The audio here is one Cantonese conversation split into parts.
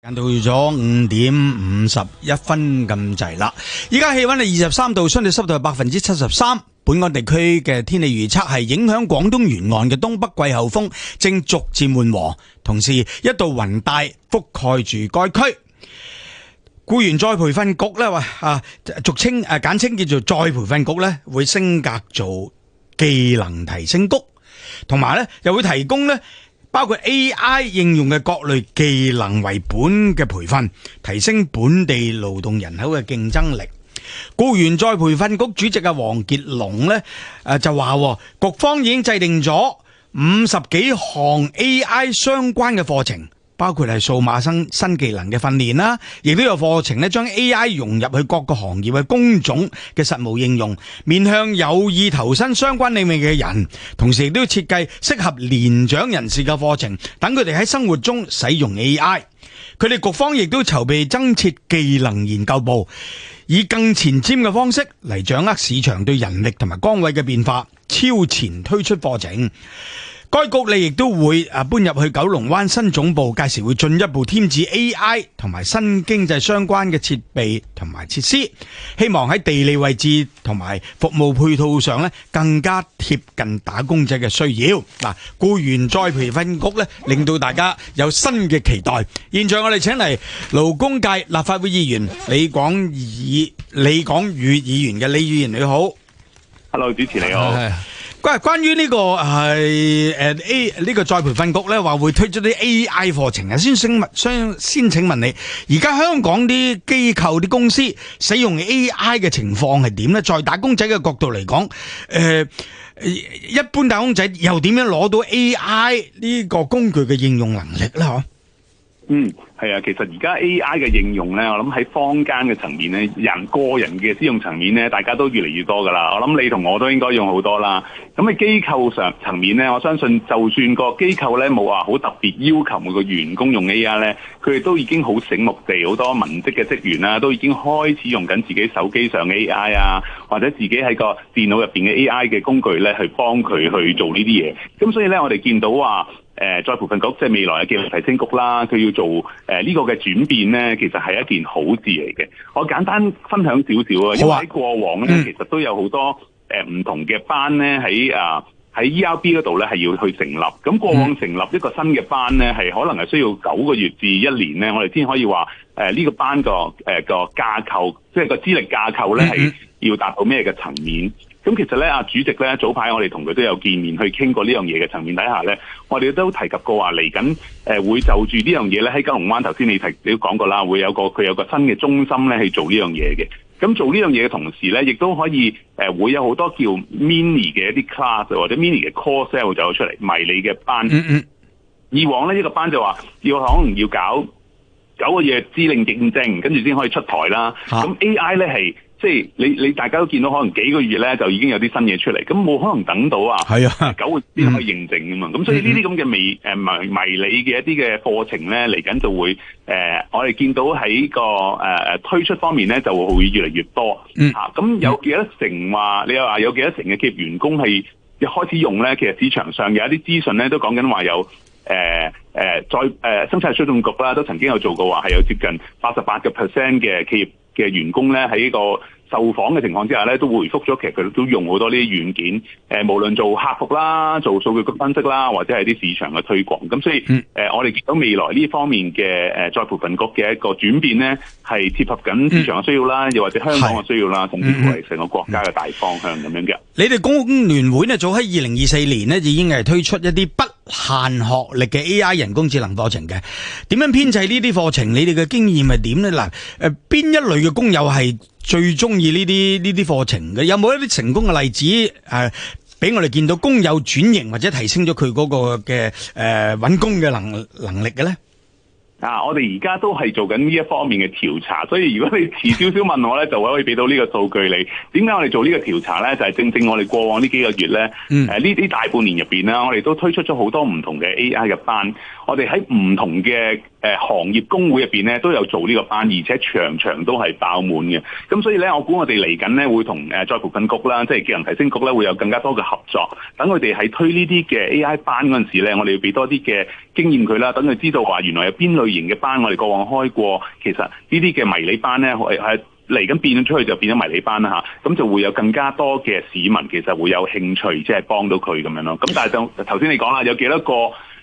間到咗5:51咁滯啦，依家氣溫係23度，相對濕度係73%。本港地區嘅天氣預測係影響廣東沿岸嘅東北季候風正逐漸緩和，同時一道雲帶覆蓋住該區。僱員再培訓局咧俗稱簡稱叫做再培訓局咧，會升格做技能提升局，同埋咧又會提供咧包括 AI 應用嘅各類技能為本嘅培訓，提升本地勞動人口嘅競爭力。僱員再培訓局主席黃傑龍呢就話，局方已經制定咗50幾項 AI 相關嘅課程，包括係數碼新技能嘅訓練啦，亦都有課程呢將 AI 融入去各個行業嘅工種嘅實務應用，面向有意投身相關領域嘅人，同時亦都要設計適合年長人士嘅課程，等佢哋喺生活中使用 AI。佢哋局方亦都籌備增設技能研究部，以更前瞻嘅方式嚟掌握市場對人力同埋崗位嘅變化，超前推出課程。該局呢亦都會搬入去九龍灣新總部，屆時會進一步添置 AI 同埋新經濟相關嘅設備同埋設施，希望喺地理位置同埋服務配套上呢更加貼近打工者嘅需要。嗱，僱員再培訓局呢令到大家有新嘅期待。現在我哋請嚟勞工界立法會議員李廣宇議員嘅。李議員你好。 Hello， 主持你好。關於呢個係呢個再培訓局咧，話會推出啲 AI 課程啊，先請問你，而家香港啲機構啲公司使用 AI 嘅情況係點咧？在打工仔嘅角度嚟講，一般打工仔又點樣攞到 AI 呢個工具嘅應用能力咧？嗬？係啊，其實而家 AI 嘅應用咧，我諗喺坊間嘅層面咧，個人嘅使用層面咧，大家都越嚟越多噶啦。我諗你同我都應該用好多啦。咁喺機構上層面咧，我相信就算個機構咧冇話好特別要求每個員工用 AI 咧，佢哋都已經好醒目地，好多文職嘅職員啦，都已經開始用緊自己手機上嘅 AI 啊，或者自己喺個電腦入邊嘅 AI 嘅工具咧，去幫佢去做呢啲嘢。咁所以咧，我哋見到話再培訓局即係未來嘅技能提升局啦，佢要做呢個嘅轉變咧，其實係一件好事嚟嘅。我簡單分享少少啊，因為喺過往咧，其實都有好多唔同嘅班咧喺ERB 嗰度咧係要去成立。咁過往成立一個新嘅班咧，係可能係需要9個月至1年咧，我哋先可以話呢個班個架構，即係個資歷架構咧係要達到咩嘅層面。咁其實咧，主席咧早排我哋同佢都有見面去傾過呢樣嘢嘅層面底下咧，我哋都提及過話嚟緊會就住呢樣嘢咧喺九龍灣，頭先你都講過啦，會有佢有個新嘅中心咧去做呢樣嘢嘅。咁做呢樣嘢嘅同時咧，亦都可以會有好多叫 mini 嘅一啲 class 或者 mini 嘅 course 會走出嚟迷你嘅班。以往咧呢個班就話可能要搞9個月資歷認證，跟住先可以出台啦。咁 AI 咧係。即係你大家都見到，可能幾個月咧就已經有啲新嘢出嚟，咁冇可能等到9個月先可以認證噶嘛。咁所以呢啲咁嘅迷你嘅一啲嘅課程咧，嚟緊就會我哋見到喺個推出方面咧，就會越嚟越多。咁有幾多成話？你話有幾多成嘅企業員工係開始用咧？其實市場上有一啲資訊咧，都講緊話有生產力促進局啦，都曾經有做過話係有接近88% 嘅企業嘅員工咧喺個受訪嘅情況之下咧，都回覆咗，其實佢都用好多呢啲軟件，無論做客服啦、做數據分析啦，或者係啲市場嘅推廣。咁所以我哋見到未來呢方面嘅再培訓局嘅一個轉變咧，係貼合緊市場嘅需要啦，又或者香港嘅需要啦，甚至乎係成個國家嘅大方向咁樣嘅。你哋工聯會呢，早喺2024年呢已經係推出一啲不限學歷嘅 AI 人工智能課程嘅。點樣編製呢啲課程？你哋嘅經驗係點呢？嗱，邊一類嘅工友係最中意呢啲課程嘅？有冇一啲成功嘅例子俾我哋見到工友轉型或者提升咗佢嗰個嘅揾工嘅能力嘅咧？我哋而家都係做緊呢一方面嘅調查，所以如果你遲少少問我咧，就可以俾到呢個數據你。點解我哋做呢個調查咧？就係正我哋過往呢幾個月咧，呢啲大半年入邊啦，我哋都推出咗好多唔同嘅 AI 嘅班。我哋喺唔同嘅行業工會入邊咧都有做呢個班，而且場場都係爆滿嘅。咁所以咧，我估我哋嚟緊咧會同再培訓局啦，即係技能提升局咧，會有更加多嘅合作。等佢哋喺推呢啲嘅 AI 班嗰陣時咧，我哋要俾多啲嘅經驗佢啦，等佢知道話原來有邊類型嘅班我哋過往開過，其實呢啲嘅迷你班咧係嚟緊變咗出去就變咗迷你班啦嚇，咁就會有更加多嘅市民其實會有興趣，即係幫到佢咁樣咯。咁但係就頭先你講啦，有幾多個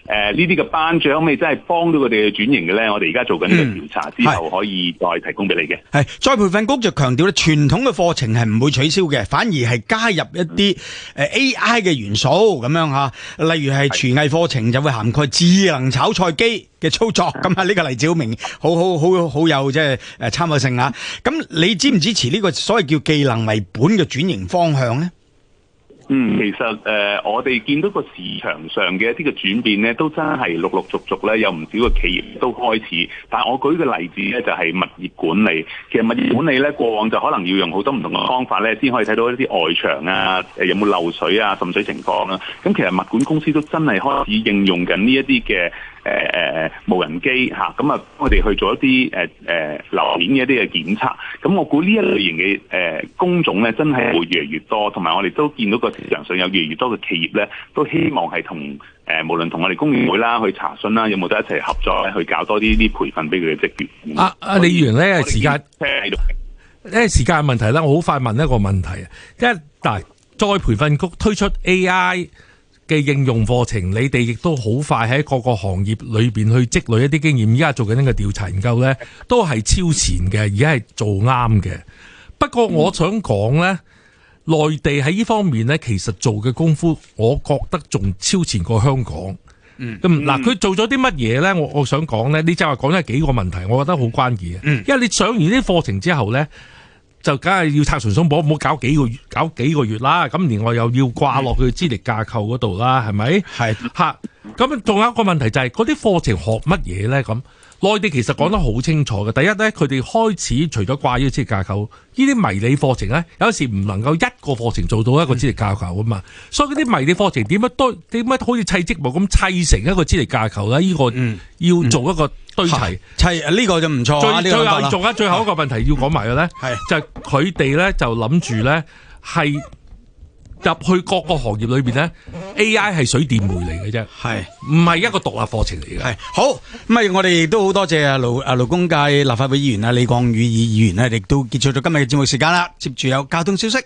呢啲嘅班最後尾真係幫到佢哋去轉型嘅咧？我哋而家做緊呢個調查之後，可以再提供俾你嘅。係再培訓局就強調咧，傳統嘅課程係唔會取消嘅，反而係加入一啲AI 嘅元素咁樣嚇，例如係廚藝課程就會涵蓋智能炒菜機嘅操作，咁啊呢個例子好明，好有即係參考性啊！咁你支唔支持呢個所謂叫技能為本嘅轉型方向咧？其實我哋見到個市場上嘅一啲嘅轉變咧，都真係陸陸續續咧有唔少嘅企業都開始。但係我舉個例子咧，就係物業管理。其實物業管理咧，過往就可能要用好多唔同嘅方法咧，先可以睇到一啲外牆啊，有冇漏水啊、滲水情況啦。咁其實物管公司都真係開始應用緊呢一啲嘅無人機嚇，咁啊我哋去做一啲樓面嘅一啲嘅檢測。咁我估呢一類型嘅工種咧，真係會越嚟越多，同埋我哋都見到個市場上有越嚟越多嘅企業咧，都希望係同無論同我哋工聯會啦去查詢啦，有冇得一齊合作咧，去搞多啲培訓俾佢嘅職員。李議員咧，時間嘅問題咧，我好快問一個問題啊！再培訓局推出 AI 嘅應用課程，你哋亦都好快喺各個行業裏邊去積累一啲經驗。依家做緊呢個調查研究咧，都係超前嘅，而家係做啱嘅。不過我想講咧，內地喺呢方面咧，其實做嘅功夫，我覺得仲超前過香港。嗱，佢做咗啲乜嘢咧？我想講咧，你就話講咗幾個問題，我覺得好關鍵嘅。因為你上完啲課程之後咧，就梗係要拆牆鬆綁，唔好搞幾個月啦。咁另外又要掛落去資歷架構嗰度啦，係咪？係嚇。咁仲有一個問題就係嗰啲課程學乜嘢咧？咁內地其實講得好清楚嘅。第一咧，佢哋開始除咗掛呢個資歷架構，呢啲迷你課程咧，有時唔能夠一個課程做到一個資歷架構啊嘛。所以嗰啲迷你課程點樣好似砌積木咁砌成一個資歷架構咧？呢個要做一個堆砌，呢個就唔錯。最後一個問題要講埋嘅咧，就係佢哋咧就諗住咧係入去各個行業裏邊咧 ，AI 係水電煤嚟嘅啫，唔係一個獨立課程嚟嘅。係好咁啊！我哋亦都好多謝勞工界立法會議員李鋼宇議員咧，亦都結束咗今日嘅節目時間啦。接住有交通消息。